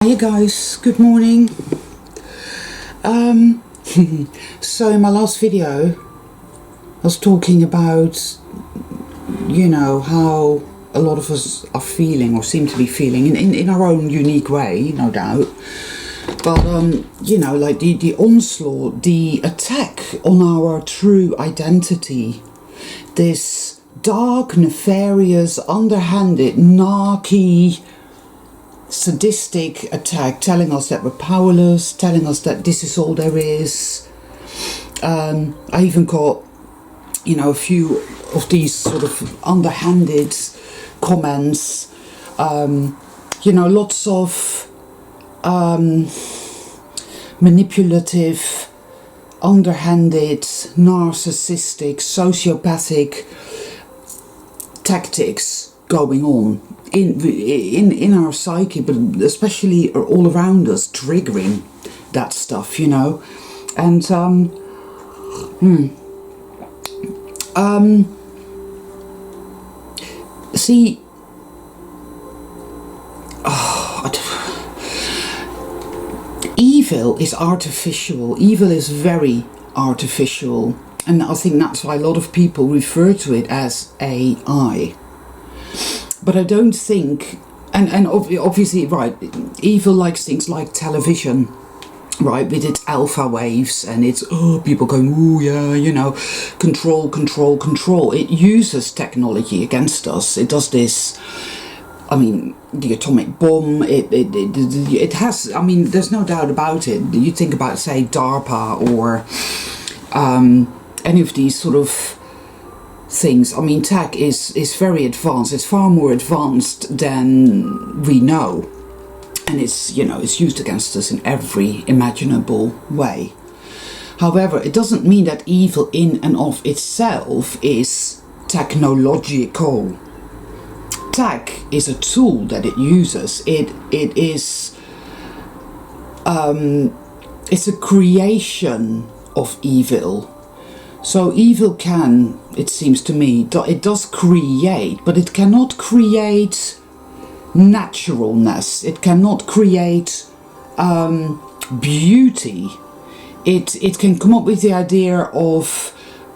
Hiya guys, good morning. So in my last video I was talking about, how a lot of us are feeling or seem to be feeling in our own unique way, no doubt. But like the onslaught, the attack on our true identity, this dark, nefarious, underhanded, narky, sadistic attack, telling us that we're powerless, telling us that this is all there is. I even got, a few of these sort of underhanded comments, lots of manipulative, underhanded, narcissistic, sociopathic tactics going on in our psyche, but especially all around us, triggering that stuff, and see, evil is artificial. Evil is very artificial, and I think that's why a lot of people refer to it as AI. But I don't think, and obviously, right, evil likes things like television, right, with its alpha waves and its, people going, ooh, yeah, control. It uses technology against us. It does this, the atomic bomb, it has, there's no doubt about it. You think about, say, DARPA or any of these sort of things. Tech is very advanced. It's far more advanced than we know, and it's used against us in every imaginable way. However, it doesn't mean that evil in and of itself is technological. Tech is a tool that it uses. It is it's a creation of evil. So evil can, it seems to me, it does create, but it cannot create naturalness. It cannot create beauty. It can come up with the idea of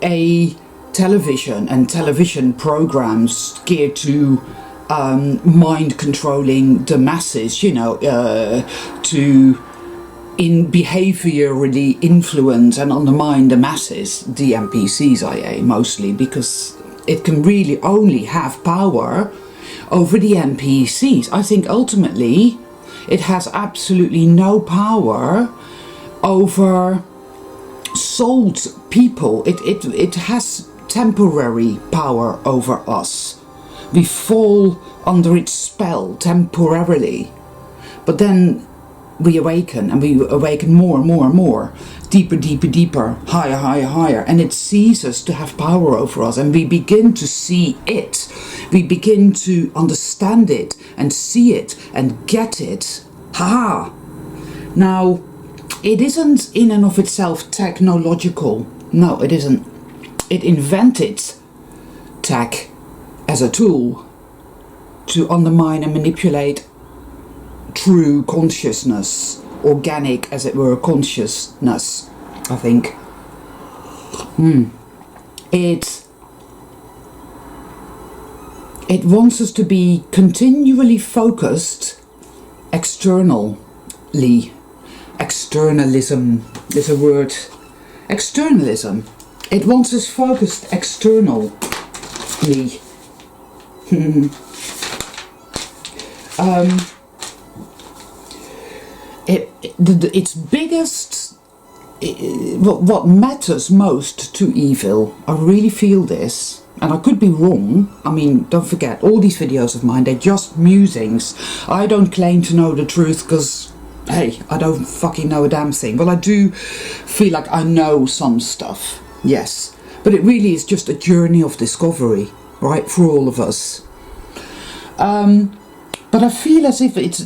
a television and television programs geared to mind controlling the masses, to behaviorally influence and undermine the masses, the NPCs, IA mostly, because it can really only have power over the NPCs. I think ultimately it has absolutely no power over souled people. It has temporary power over us. We fall under its spell temporarily, but then we awaken, and we awaken more and more and more, deeper, higher, and it ceases to have power over us, and we begin to see it. We begin to understand it and see it and get it. Ha! Now, it isn't in and of itself technological. No, it isn't. It invented tech as a tool to undermine and manipulate true consciousness, organic, as it were, consciousness, I think. It wants us to be continually focused externally. Externalism is a word. Externalism. It wants us focused externally. Its biggest, what matters most to evil, I really feel this, and I could be wrong. Don't forget, all these videos of mine, they're just musings. I don't claim to know the truth, because, hey, I don't fucking know a damn thing. Well, I do feel like I know some stuff, yes, but it really is just a journey of discovery, right, for all of us. But I feel as if it's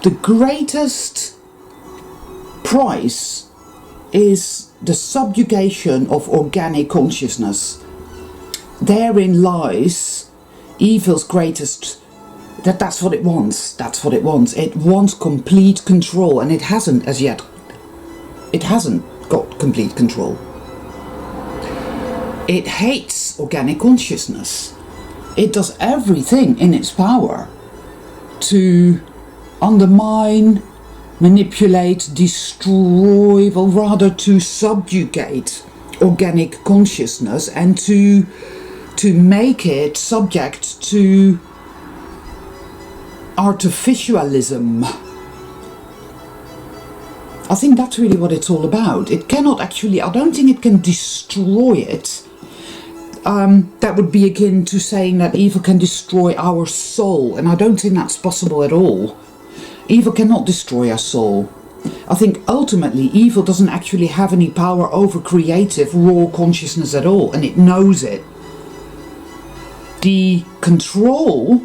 the greatest price is the subjugation of organic consciousness. Therein lies evil's greatest That's what it wants. That's what it wants. It wants complete control, and it hasn't as yet. It hasn't got complete control. It hates organic consciousness. It does everything in its power to undermine, manipulate, destroy, well, rather to subjugate organic consciousness and to make it subject to artificialism. I think that's really what it's all about. It cannot actually, I don't think it can destroy it. That would be akin to saying that evil can destroy our soul, and I don't think that's possible at all. Evil cannot destroy our soul. I think ultimately evil doesn't actually have any power over creative, raw consciousness at all, and it knows it. The control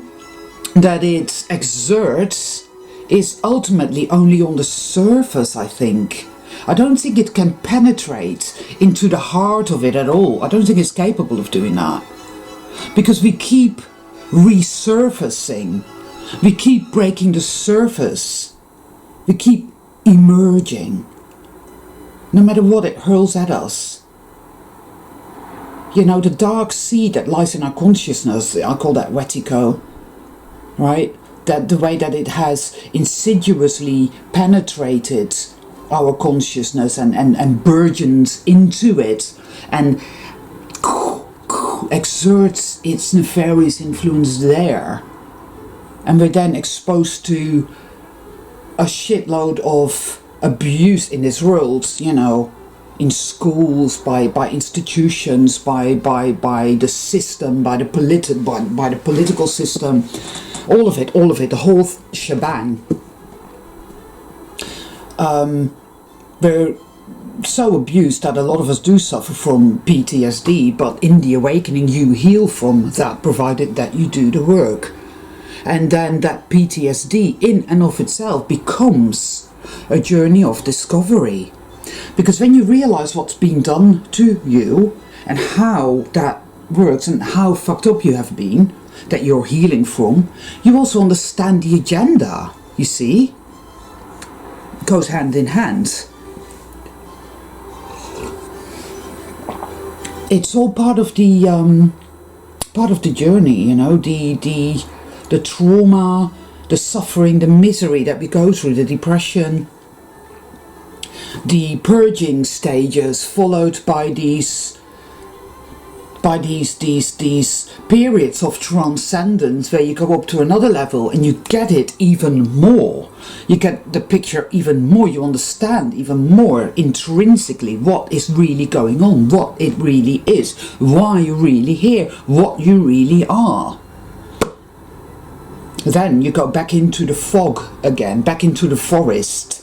that it exerts is ultimately only on the surface, I think. I don't think it can penetrate into the heart of it at all. I don't think it's capable of doing that. Because we keep resurfacing. We keep breaking the surface. We keep emerging. No matter what it hurls at us. You know, the dark seed that lies in our consciousness, I call that wetico, right? That the way that it has insidiously penetrated our consciousness and burgeons into it and exerts its nefarious influence there. And we're then exposed to a shitload of abuse in this world, you know, in schools, by institutions, by the system, by the political system, all of it, the whole shebang. We're so abused that a lot of us do suffer from PTSD, but in the awakening you heal from that, provided that you do the work. And then that PTSD in and of itself becomes a journey of discovery. Because when you realize what's been done to you and how that works and how fucked up you have been, that you're healing from, you also understand the agenda, you see? It goes hand in hand. It's all part of the journey, you know, the trauma, the suffering, the misery that we go through, the depression, the purging stages, followed by these periods of transcendence where you go up to another level and you get it even more. You get the picture even more, you understand even more intrinsically what is really going on, what it really is, why you're really here, what you really are. Then you go back into the fog again, back into the forest.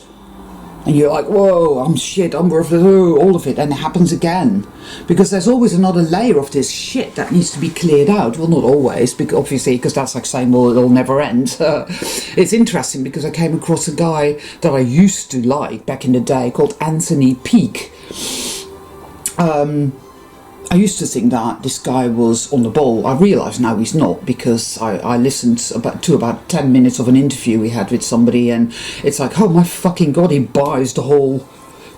And you're like, whoa, I'm shit, I'm worthless, all of it. And it happens again. Because there's always another layer of this shit that needs to be cleared out. Well, not always, because obviously, because that's like saying, well, it'll never end. It's interesting because I came across a guy that I used to like back in the day called Anthony Peake. I used to think that this guy was on the ball. I realise now he's not, because I listened to about 10 minutes of an interview we had with somebody, and it's like, oh my fucking god, he buys the whole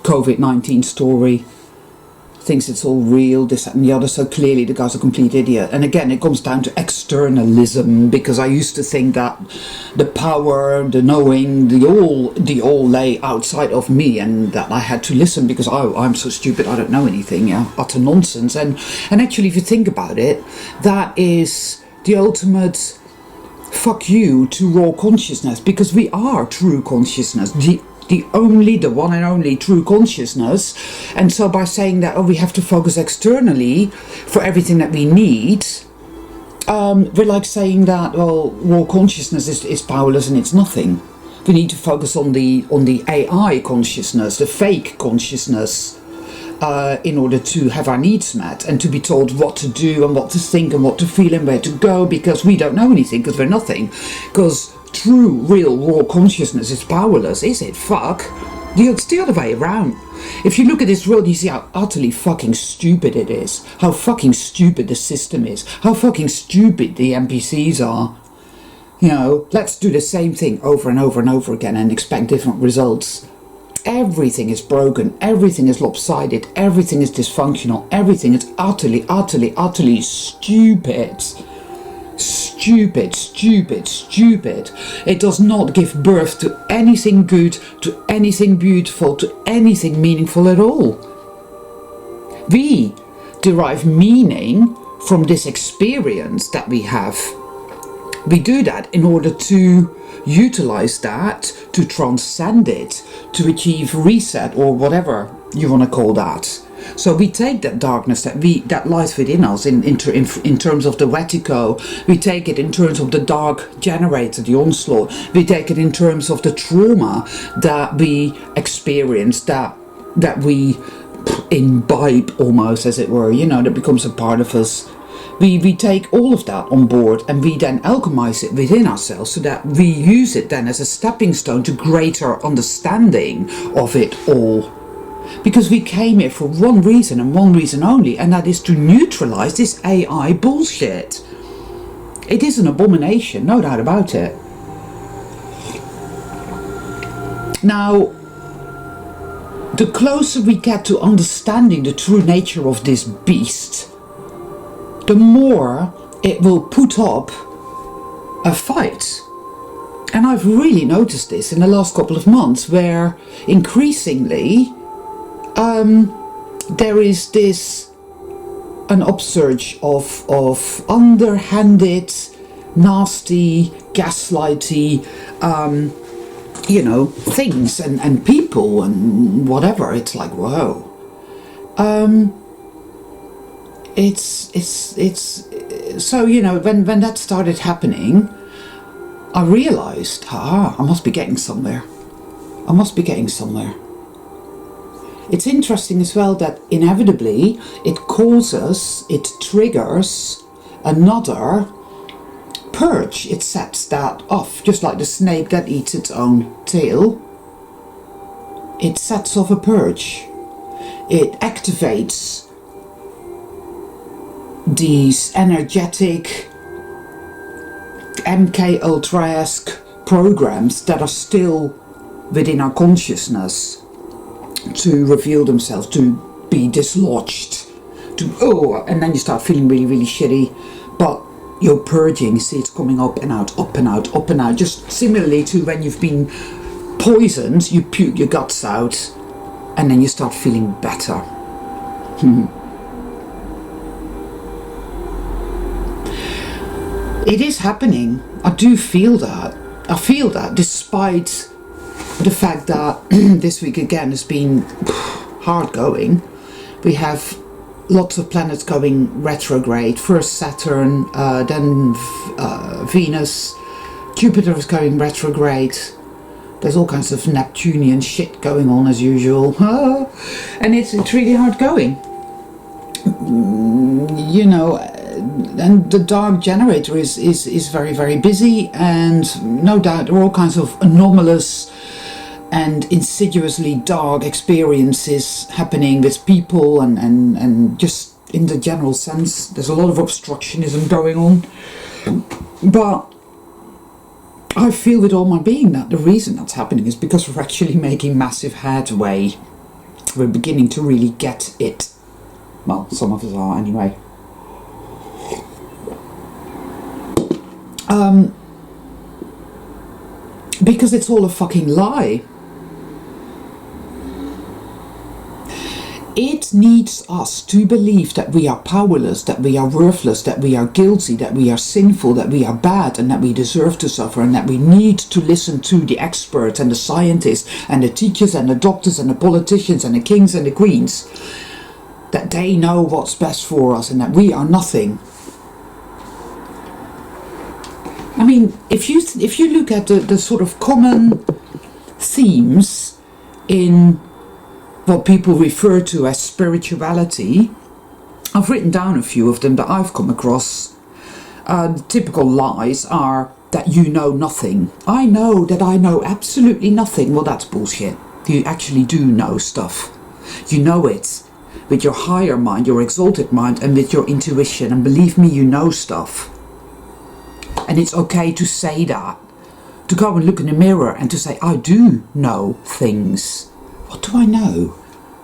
COVID-19 story, thinks it's all real, this, that and the other, so clearly the guy's a complete idiot. And again, it comes down to externalism, because I used to think that the power, the knowing, the all lay outside of me, and that I had to listen because I'm so stupid, I don't know anything, yeah, utter nonsense. And actually, if you think about it, that is the ultimate fuck you to raw consciousness, because we are true consciousness, the one and only true consciousness. And so by saying that, oh, we have to focus externally for everything that we need, we're like saying that, well, raw consciousness is powerless and it's nothing. We need to focus on the AI consciousness, the fake consciousness, in order to have our needs met and to be told what to do and what to think and what to feel and where to go, because we don't know anything, because we're nothing. Because true, real, raw consciousness is powerless, is it? Fuck. It's the other way around. If you look at this world, you see how utterly fucking stupid it is. How fucking stupid the system is. How fucking stupid the NPCs are. You know, let's do the same thing over and over and over again and expect different results. Everything is broken, everything is lopsided, everything is dysfunctional, everything is utterly, utterly, utterly stupid. Stupid, stupid, stupid. It does not give birth to anything good, to anything beautiful, to anything meaningful at all. We derive meaning from this experience that we have. We do that in order to utilize that, to transcend it, to achieve reset or whatever you want to call that. So we take that darkness that lies within us in terms of the Wetiko, we take it in terms of the dark generator, the onslaught, we take it in terms of the trauma that we experience, that we imbibe almost, as it were, you know, that becomes a part of us. We take all of that on board and we then alchemize it within ourselves so that we use it then as a stepping stone to greater understanding of it all. Because we came here for one reason and one reason only, and that is to neutralize this AI bullshit. It is an abomination, no doubt about it. Now, the closer we get to understanding the true nature of this beast, the more it will put up a fight. And I've really noticed this in the last couple of months, where increasingly there is an upsurge of underhanded, nasty, gaslighty, you know, things and people and whatever. It's like, whoa. It's so, you know, when that started happening, I realized, I must be getting somewhere. I must be getting somewhere. It's interesting as well that inevitably it triggers another purge. It sets that off, just like the snake that eats its own tail. It sets off a purge. It activates these energetic MK Ultra-esque programs that are still within our consciousness to reveal themselves, to be dislodged, and then you start feeling really, really shitty, but you're purging. You see it's coming up and out, up and out, up and out, just similarly to when you've been poisoned, you puke your guts out and then you start feeling better. It is happening. I do feel that. I feel that despite the fact that this week again has been hard going. We have lots of planets going retrograde. First Saturn, then Venus. Jupiter is going retrograde. There's all kinds of Neptunian shit going on as usual. And it's really hard going. You know, and the dark generator is very, very busy, and no doubt there are all kinds of anomalous and insidiously dark experiences happening with people, and just in the general sense there's a lot of obstructionism going on. But I feel with all my being that the reason that's happening is because we're actually making massive headway. We're beginning to really get it. Well, some of us are anyway. Because it's all a fucking lie. It needs us to believe that we are powerless, that we are worthless, that we are guilty, that we are sinful, that we are bad, and that we deserve to suffer, and that we need to listen to the experts and the scientists and the teachers and the doctors and the politicians and the kings and the queens, that they know what's best for us and that we are nothing. I mean, if you look at the sort of common themes in what people refer to as spirituality, I've written down a few of them that I've come across. The typical lies are that you know nothing. I know that I know absolutely nothing. Well, that's bullshit. You actually do know stuff. You know it with your higher mind, your exalted mind, and with your intuition. And believe me, you know stuff. And it's okay to say that. To go and look in the mirror and to say, I do know things. What do I know?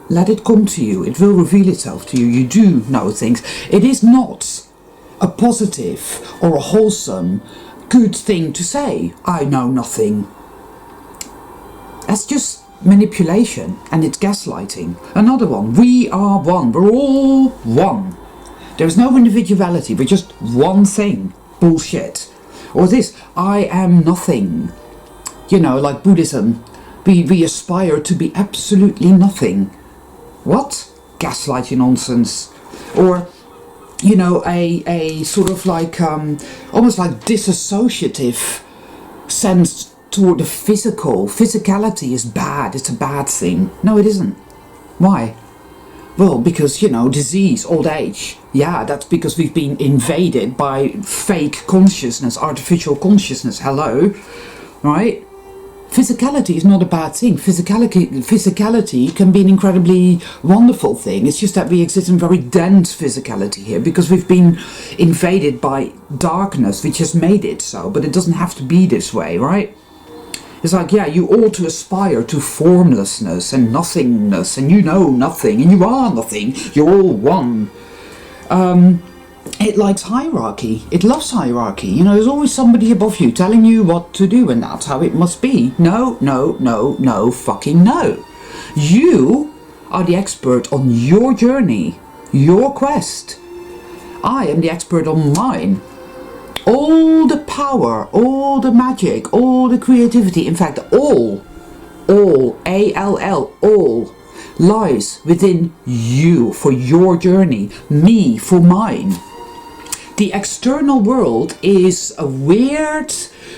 Let it come to you. It will reveal itself to you. You do know things. It is not a positive or a wholesome, good thing to say, I know nothing. That's just manipulation, and it's gaslighting. Another one, we are one. We're all one. There's no individuality. We're just one thing. Bullshit. Or this, I am nothing. You know, like Buddhism, we aspire to be absolutely nothing. What? Gaslighting nonsense. Or, you know, a sort of like, almost like disassociative sense toward the physical. Physicality is bad, it's a bad thing. No, it isn't. Why? Well, because, you know, disease, old age. Yeah, that's because we've been invaded by fake consciousness, artificial consciousness. Hello, right? Physicality is not a bad thing. Physicality can be an incredibly wonderful thing. It's just that we exist in very dense physicality here because we've been invaded by darkness, which has made it so. But it doesn't have to be this way, right? It's like, yeah, you ought to aspire to formlessness and nothingness, and you know nothing, and you are nothing, you're all one. It likes hierarchy, it loves hierarchy, you know, there's always somebody above you telling you what to do, and that's how it must be. No, no, no, no, fucking no. You are the expert on your journey, your quest. I am the expert on mine. All the power, all the magic, all the creativity, in fact, all, A-L-L, all, lies within you for your journey, me for mine. The external world is a weird,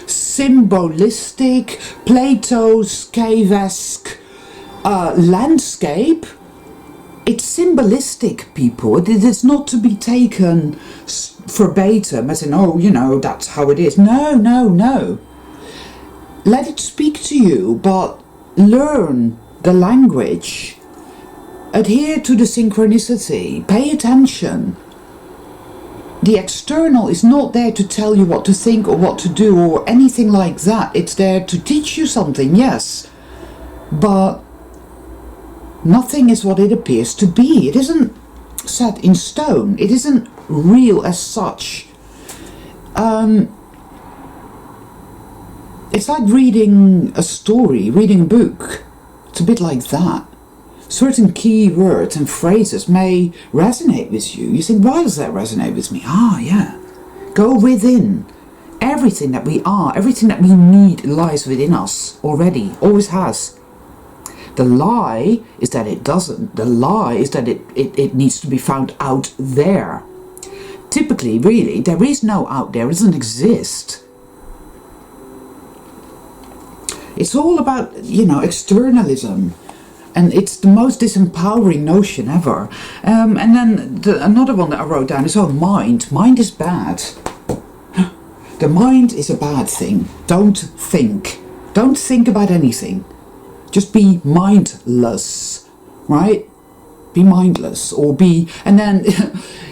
symbolistic, Plato's cave-esque landscape. It's symbolistic, people. It is not to be taken verbatim as in, oh, you know, that's how it is. No, no, no. Let it speak to you, but learn the language. Adhere to the synchronicity. Pay attention. The external is not there to tell you what to think or what to do or anything like that. It's there to teach you something, yes. But nothing is what it appears to be. It isn't set in stone. It isn't real as such. It's like reading a story, reading a book. It's a bit like that. Certain key words and phrases may resonate with you. You think, why does that resonate with me? Ah, yeah. Go within. Everything that we are, everything that we need lies within us already, always has. The lie is that it doesn't. The lie is that it needs to be found out there. Typically, really, there is no out there. It doesn't exist. It's all about, you know, externalism. And it's the most disempowering notion ever. And then another one that I wrote down is, oh, mind. Mind is bad. The mind is a bad thing. Don't think. Don't think about anything. Just be mindless, right? Be mindless, or be, and then,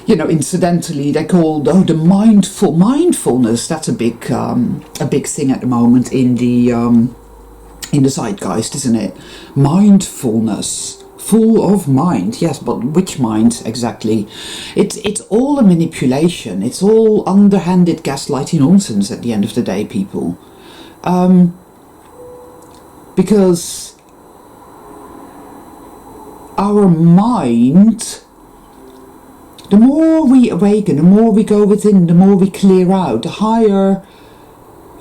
you know, incidentally, they're called, oh, the mindfulness. That's a big thing at the moment in the zeitgeist, isn't it? Mindfulness, full of mind. Yes, but which mind exactly? It's all a manipulation. It's all underhanded gaslighting nonsense at the end of the day, people. Because our mind, the more we awaken, the more we go within, the more we clear out, the higher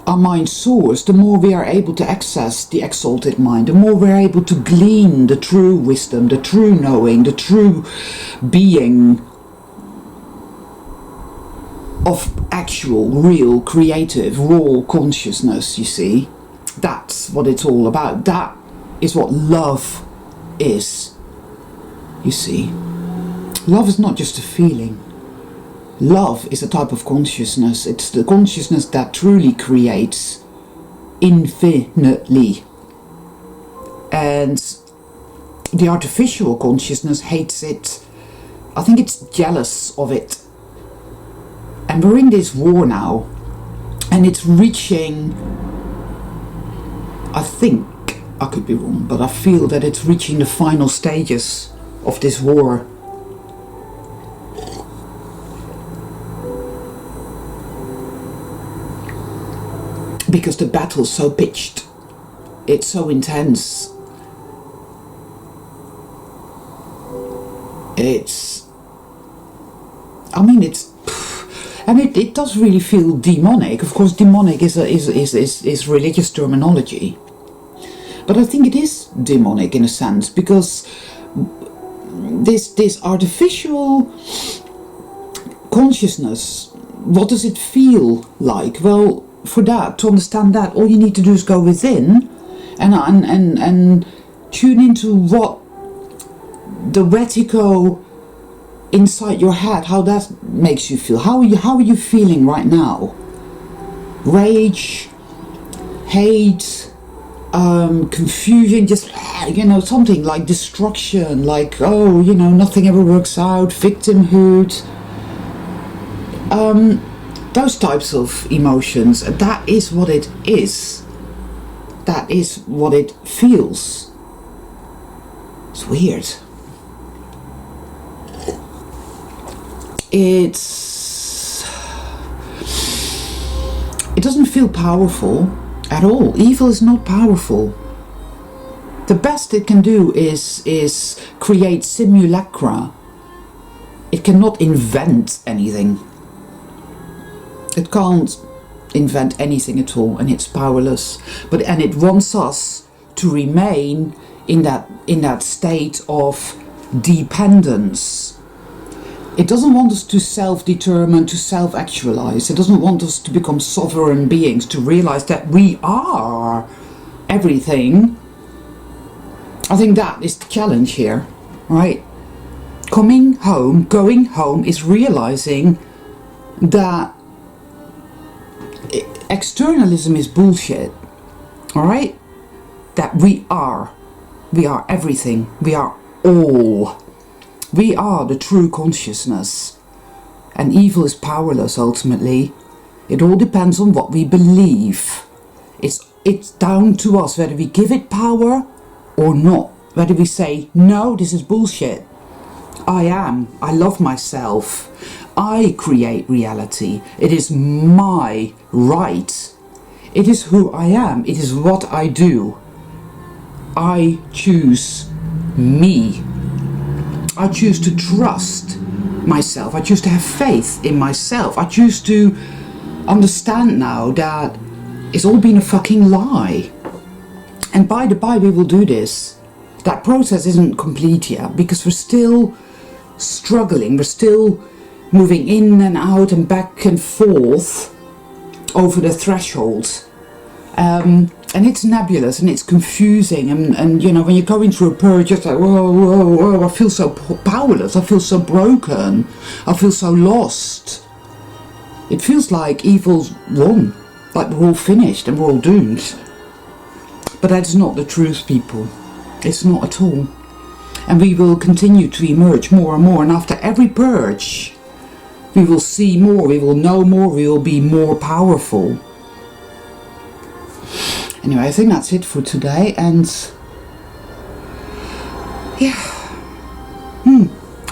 our mind soars, the more we are able to access the exalted mind, the more we're able to glean the true wisdom, the true knowing, the true being of actual, real, creative, raw consciousness, you see. That's what it's all about. That is what love is, you see. Love is not just a feeling. Love is a type of consciousness. It's the consciousness that truly creates infinitely. And the artificial consciousness hates it. I think it's jealous of it. And we're in this war now And it's reaching, I think, I could be wrong, but I feel that it's reaching the final stages of this war. Because the battle's so pitched, it's so intense. And it does really feel demonic. Of course, demonic is religious terminology. But I think it is demonic in a sense, because this artificial consciousness, what does it feel like? Well, for that, to understand that, all you need to do is go within and tune into what the retico inside your head, how that makes you feel. How are you feeling right now? Rage, hate, confusion, just, something like destruction, like, nothing ever works out, victimhood, those types of emotions. That is what it is. That is what it feels. It's weird. It doesn't feel powerful at all. Evil is not powerful. The best it can do is create simulacra. It cannot invent anything. It can't invent anything at all, and it's powerless. And it wants us to remain in that state of dependence. It doesn't want us to self-determine, to self-actualize. It doesn't want us to become sovereign beings, to realize that we are everything. I think that is the challenge here, right? Going home is realizing that externalism is bullshit, all right? That we are everything, we are all. We are the true consciousness, and evil is powerless ultimately. It all depends on what we believe. It's down to us whether we give it power or not, whether we say, no, this is bullshit. I love myself. I create reality. It is my right. It is who I am. It is what I do. I choose me. I choose to trust myself. I choose to have faith in myself. I choose to understand now that it's all been a fucking lie. And by the by, we will do this. That process isn't complete yet, because we're still struggling. We're still moving in and out and back and forth over the threshold. And it's nebulous and it's confusing, and when you're going through a purge, it's like, whoa, I feel so powerless, I feel so broken, I feel so lost. It feels like evil's won, like we're all finished and we're all doomed. But that's not the truth, people. It's not at all. And we will continue to emerge more and more, and after every purge, we will see more, we will know more, we will be more powerful. Anyway, I think that's it for today, and yeah,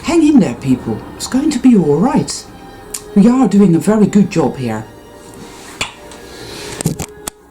hang in there, people. It's going to be alright. We are doing a very good job here.